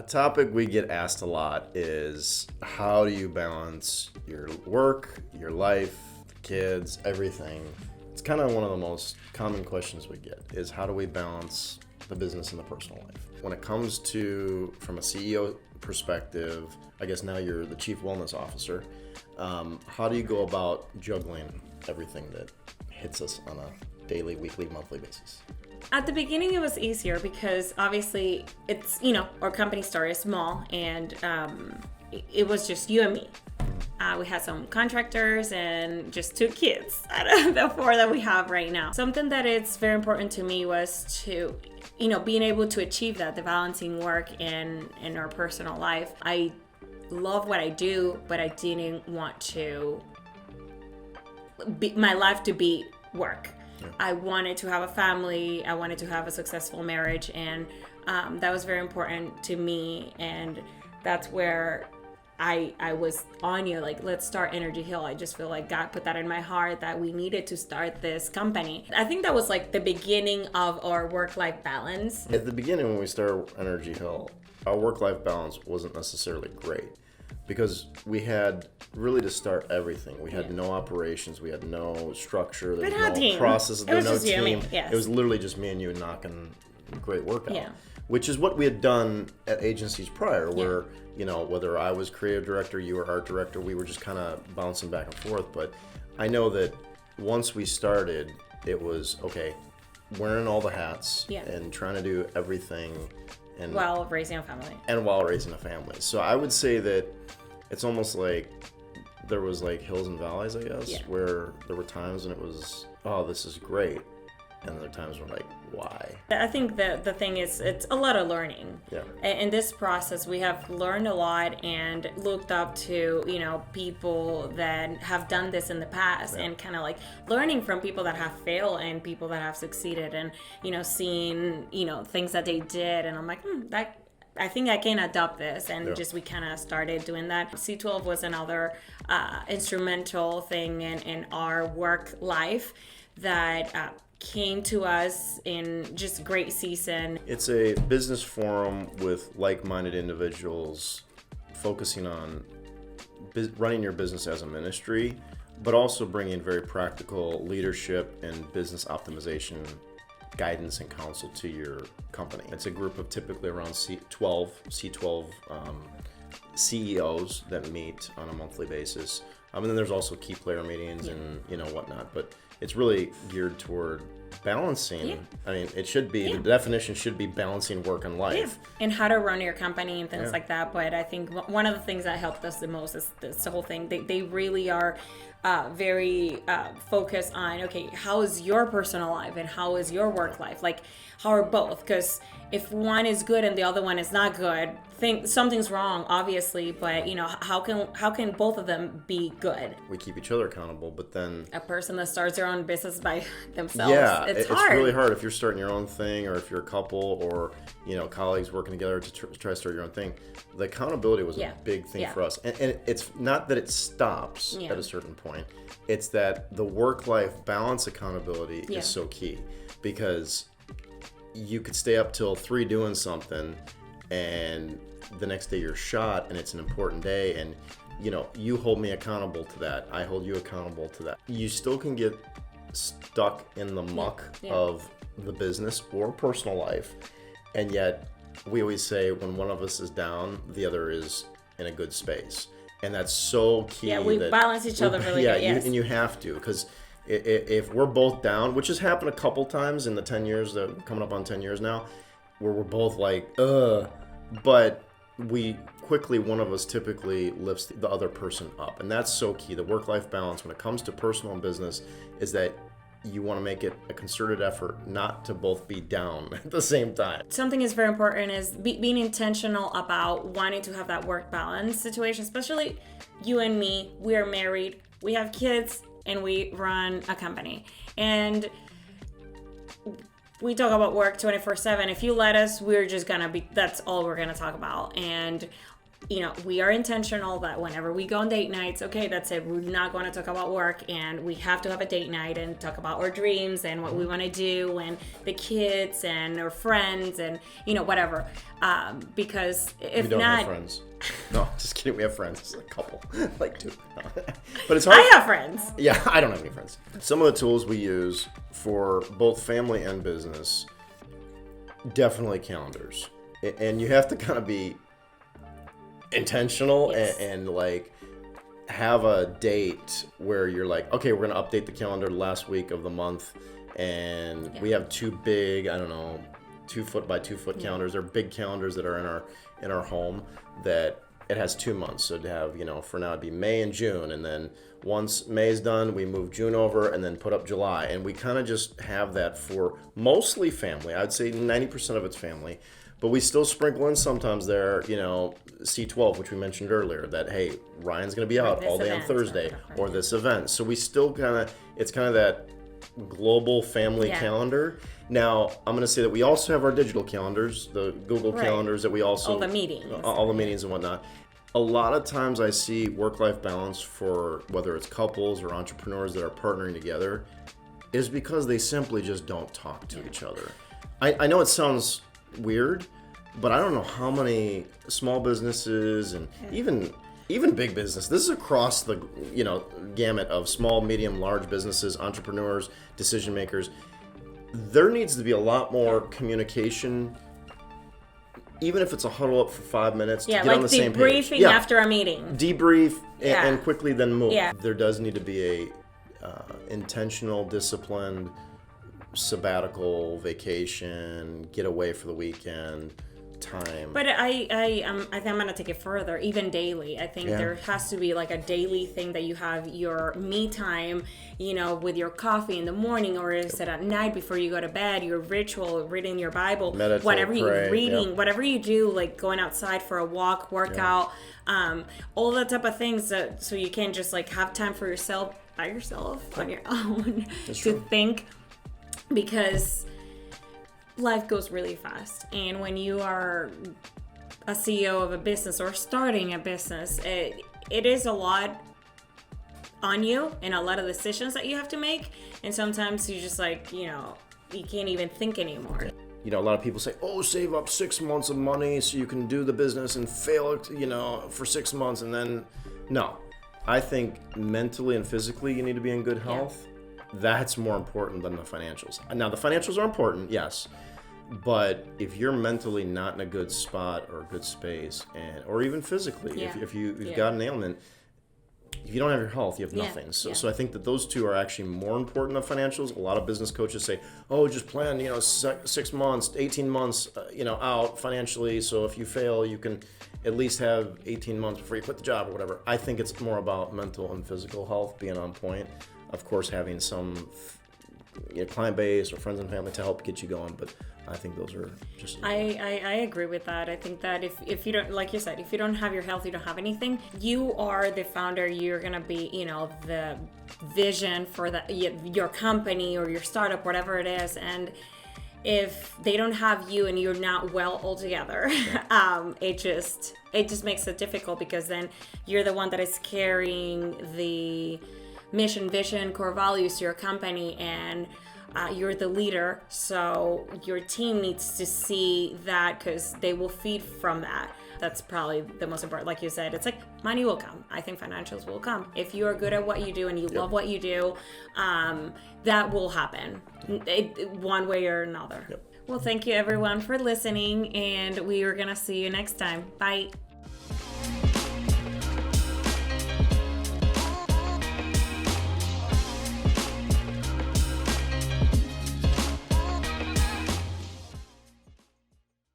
A topic we get asked a lot is how do you balance your work, your life, the kids, everything. It's kind of one of the most common questions we get is how do we balance the business and the personal life? When it comes to, from a CEO perspective, I guess now you're the chief wellness officer, how do you go about juggling everything that hits us on a daily, weekly, monthly basis? At the beginning, it was easier because obviously it's, our company started small and it was just you and me. We had some contractors and just 2 kids out of the 4 that we have right now. Something that is very important to me was to, being able to achieve that, the balancing work and our personal life. I love what I do, but I didn't want to my life to be work. I wanted to have a family. I wanted to have a successful marriage, and that was very important to me. And that's where I was on you, like, let's start Energy Hill. I just feel like God put that in my heart that we needed to start this company. I think that was like the beginning of our work-life balance. At the beginning when we started Energy Hill, our work-life balance wasn't necessarily great because we had really to start everything. We had no operations, we had no structure, there was no process, there was no team. It was literally just me and you knocking great work out, which is what we had done at agencies prior, where whether I was creative director, you were art director, we were just kind of bouncing back and forth. But I know that once we started, it was okay, wearing all the hats and trying to do everything. And while raising a family. So I would say that it's almost like there was like hills and valleys, I guess, where there were times when it was, oh, this is great. And there are times when like, why? I think the thing is, it's a lot of learning. Yeah. In this process, we have learned a lot and looked up to, people that have done this in the past and kind of like learning from people that have failed and people that have succeeded and, seeing, things that they did. And I'm like, I think I can adopt this. And just we kind of started doing that. C12 was another instrumental thing in our work life that came to us in just great season. It's a business forum with like-minded individuals focusing on running your business as a ministry, but also bringing very practical leadership and business optimization guidance and counsel to your company. It's a group of typically around C12 CEOs that meet on a monthly basis. And then there's also key player meetings and whatnot, but it's really geared toward balancing. I mean, it should be, the definition should be balancing work and life. And how to run your company and things like that. But I think one of the things that helped us the most is this whole thing. They really are very focused on, okay, how is your personal life and how is your work life? Like, how are both? Because if one is good and the other one is not good, think something's wrong, obviously, but how can both of them be good? We keep each other accountable, but then a person that starts their own business by themselves, it's hard. It's really hard if you're starting your own thing, or if you're a couple, or colleagues working together to try to start your own thing. The accountability was a big thing for us, and it's not that it stops at a certain point. It's that the work-life balance accountability is so key, because you could stay up till 3 doing something, and the next day you're shot, and it's an important day, and you hold me accountable to that. I hold you accountable to that. You still can get stuck in the muck of the business or personal life, and yet we always say when one of us is down, the other is in a good space, and that's so key. Yeah, we balance each other really good. And you have to, because if we're both down, which has happened a couple times in the 10 years, that coming up on 10 years now, where we're both like, but we quickly, one of us typically lifts the other person up. And that's so key. The work-life balance when it comes to personal and business is that you want to make it a concerted effort not to both be down at the same time. Something is very important is being intentional about wanting to have that work balance situation, especially you and me. We are married, we have kids, and we run a company. And we talk about work 24/7. If you let us, we're just gonna be, that's all we're gonna talk about. And we are intentional that whenever we go on date nights, okay, that's it. We're not going to talk about work, and we have to have a date night and talk about our dreams and what we want to do and the kids and our friends and, whatever. Because if we don't not... have friends. No, just kidding. We have friends. It's a couple. Like 2. But it's hard. I have friends. Yeah, I don't have any friends. Some of the tools we use for both family and business, definitely calendars. And you have to kind of be intentional. Yes. and like have a date where you're like, okay, we're going to update the calendar last week of the month, and we have 2 big, 2 foot by 2 foot calendars. They're big calendars that are in our home that it has 2 months. So to have, for now it'd be May and June, and then once May's done, we move June over and then put up July, and we kind of just have that for mostly family. I'd say 90% of it's family. But we still sprinkle in sometimes there, C12, which we mentioned earlier, that, hey, Ryan's going to be out all day on Thursday, or this event. So we still it's kind of that global family calendar. Now, I'm going to say that we also have our digital calendars, the Google calendars that we also... All the meetings. All the meetings and whatnot. A lot of times I see work-life balance for whether it's couples or entrepreneurs that are partnering together is because they simply just don't talk to each other. I know it sounds weird, but I don't know how many small businesses and even big business, this is across the gamut of small, medium, large businesses, entrepreneurs, decision makers. There needs to be a lot more communication, even if it's a huddle up for 5 minutes to get on the same page. Debriefing after a meeting. Debrief and quickly then move. There does need to be a intentional, disciplined sabbatical, vacation, get away for the weekend time. But I think I'm gonna take it further, even daily. I think there has to be like a daily thing that you have your me time, with your coffee in the morning, or is it at night before you go to bed, your ritual, reading your Bible, meditate, whatever pray, you're reading, whatever you do, like going outside for a walk, workout, all that type of things, so you can just like have time for yourself, by yourself, on your own, to think. Because life goes really fast, and when you are a CEO of a business or starting a business, it is a lot on you and a lot of decisions that you have to make, and sometimes you just like you can't even think anymore. A lot of people say, save up 6 months of money so you can do the business and fail it, for 6 months, and then no. I think mentally and physically you need to be in good health. That's more important than the financials. Now, the financials are important, yes, but if you're mentally not in a good spot or a good space, or even physically, if you've got an ailment, if you don't have your health, you have nothing. So I think that those two are actually more important than financials. A lot of business coaches say, just plan, 6 months, 18 months, out financially. So if you fail, you can at least have 18 months before you quit the job or whatever. I think it's more about mental and physical health being on point. Of course, having some client base or friends and family to help get you going, but I think those are just... I agree with that. I think that if you don't, like you said, if you don't have your health, you don't have anything. You are the founder. You're going to be, the vision for your company or your startup, whatever it is. And if they don't have you and you're not well altogether, it just makes it difficult, because then you're the one that is carrying the mission, vision, core values to your company, and you're the leader, so your team needs to see that, because they will feed from that. That's probably the most important. Like you said, it's like money will come. I think financials will come. If you are good at what you do and you love what you do, that will happen one way or another. Well, thank you everyone for listening, and we are going to see you next time. Bye.